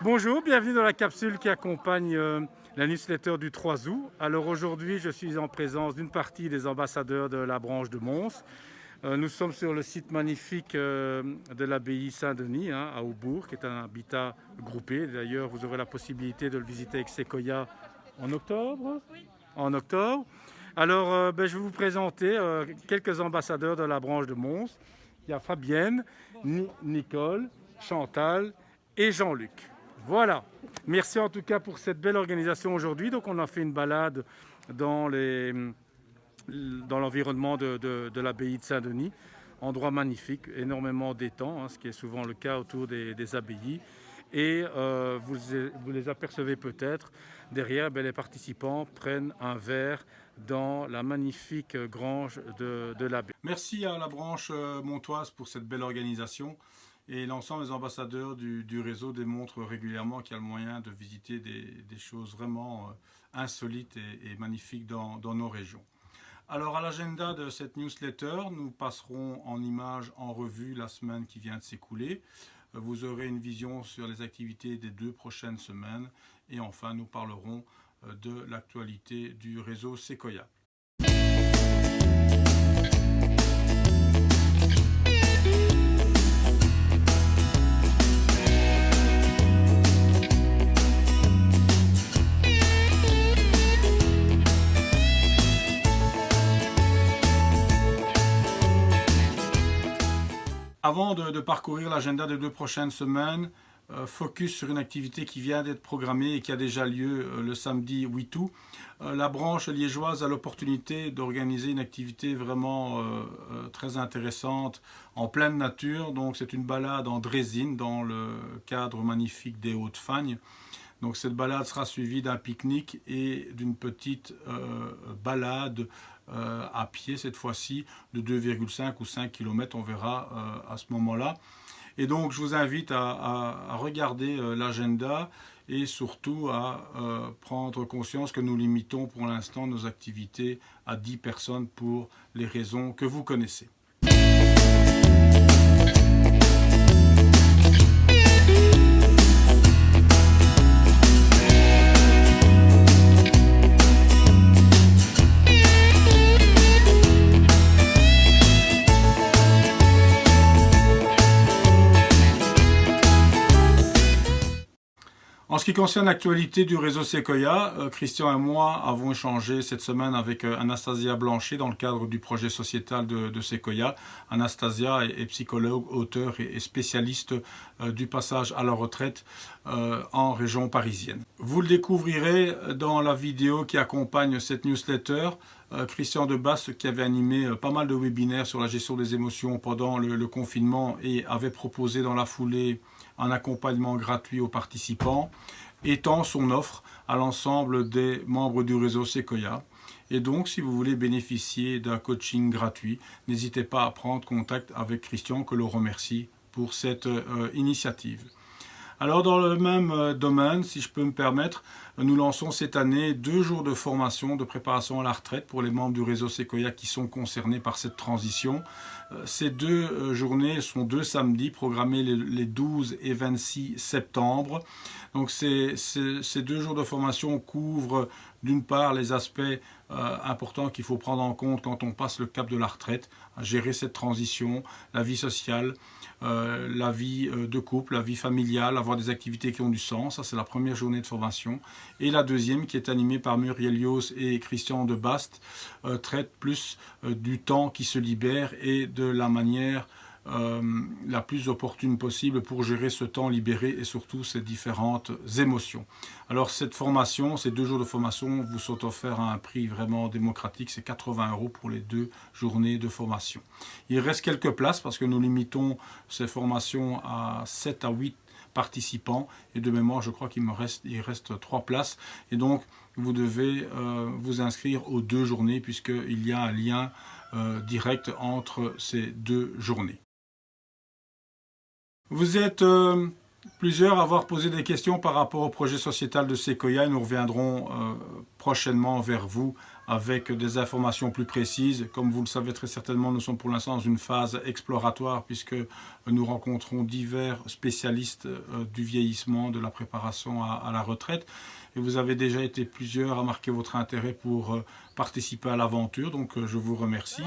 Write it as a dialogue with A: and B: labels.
A: Bonjour, bienvenue dans la capsule qui accompagne la newsletter du 3 août. Alors aujourd'hui, je suis en présence d'une partie des ambassadeurs de la branche de Mons. Nous sommes sur le site magnifique de l'abbaye Saint-Denis à Aubourg, qui est un habitat groupé. D'ailleurs, vous aurez la possibilité de le visiter avec Séquoia en octobre.
B: Oui.
A: En octobre. Alors, je vais vous présenter quelques ambassadeurs de la branche de Mons. Il y a Fabienne, Nicole, Chantal et Jean-Luc. Voilà. Merci en tout cas pour cette belle organisation aujourd'hui. Donc, on a fait une balade dans l'environnement de l'abbaye de Saint-Denis. Endroit magnifique, énormément d'étangs, ce qui est souvent le cas autour des abbayes. Et vous les apercevez peut-être, derrière, les participants prennent un verre dans la magnifique grange de l'abbaye.
C: Merci à la branche montoise pour cette belle organisation. Et l'ensemble des ambassadeurs du réseau démontrent régulièrement qu'il y a le moyen de visiter des choses vraiment insolites et magnifiques dans nos régions. Alors à l'agenda de cette newsletter, nous passerons en images en revue la semaine qui vient de s'écouler. Vous aurez une vision sur les activités des 2 prochaines semaines. Et enfin, nous parlerons de l'actualité du réseau Séquoia. Avant de parcourir l'agenda des 2 prochaines semaines, focus sur une activité qui vient d'être programmée et qui a déjà lieu le samedi 8 août. La branche liégeoise a l'opportunité d'organiser une activité vraiment très intéressante en pleine nature. Donc c'est une balade en draisine dans le cadre magnifique des Hauts-de-Fagne. Donc cette balade sera suivie d'un pique-nique et d'une petite balade à pied cette fois-ci de 2,5 ou 5 km, on verra à ce moment-là. Et donc je vous invite à regarder l'agenda et surtout à prendre conscience que nous limitons pour l'instant nos activités à 10 personnes pour les raisons que vous connaissez. En ce qui concerne l'actualité du réseau Séquoia, Christian et moi avons échangé cette semaine avec Anastasia Blanchet dans le cadre du projet sociétal de Séquoia. Anastasia est psychologue, auteur et spécialiste du passage à la retraite en région parisienne. Vous le découvrirez dans la vidéo qui accompagne cette newsletter. Christian Debasse, qui avait animé pas mal de webinaires sur la gestion des émotions pendant le confinement et avait proposé dans la foulée un accompagnement gratuit aux participants, étend son offre à l'ensemble des membres du réseau Séquoia. Et donc, si vous voulez bénéficier d'un coaching gratuit, n'hésitez pas à prendre contact avec Christian, que l'on remercie pour cette initiative. Alors dans le même domaine, si je peux me permettre, nous lançons cette année 2 jours de formation de préparation à la retraite pour les membres du réseau Séquoia qui sont concernés par cette transition. Ces 2 journées sont 2 samedis programmés les 12 et 26 septembre. Donc ces 2 jours de formation couvrent d'une part les aspects importants qu'il faut prendre en compte quand on passe le cap de la retraite, à gérer cette transition, la vie sociale, la vie de couple, la vie familiale, avoir des activités qui ont du sens. Ça, c'est la première journée de formation. Et la deuxième, qui est animée par Muriel Lios et Christian Debaste, traite plus du temps qui se libère et de la manière la plus opportune possible pour gérer ce temps libéré et surtout ces différentes émotions. Alors cette formation, ces 2 jours de formation vous sont offerts à un prix vraiment démocratique, c'est 80 € pour les 2 journées de formation. Il reste quelques places parce que nous limitons ces formations à 7 à 8 participants et de mémoire je crois qu'il reste 3 places et donc vous devez vous inscrire aux 2 journées puisqu'il y a un lien direct entre ces 2 journées. Vous êtes plusieurs à avoir posé des questions par rapport au projet sociétal de Séquoia et nous reviendrons prochainement vers vous avec des informations plus précises. Comme vous le savez très certainement, nous sommes pour l'instant dans une phase exploratoire puisque nous rencontrons divers spécialistes du vieillissement, de la préparation à la retraite. Et vous avez déjà été plusieurs à marquer votre intérêt pour participer à l'aventure, donc je vous remercie.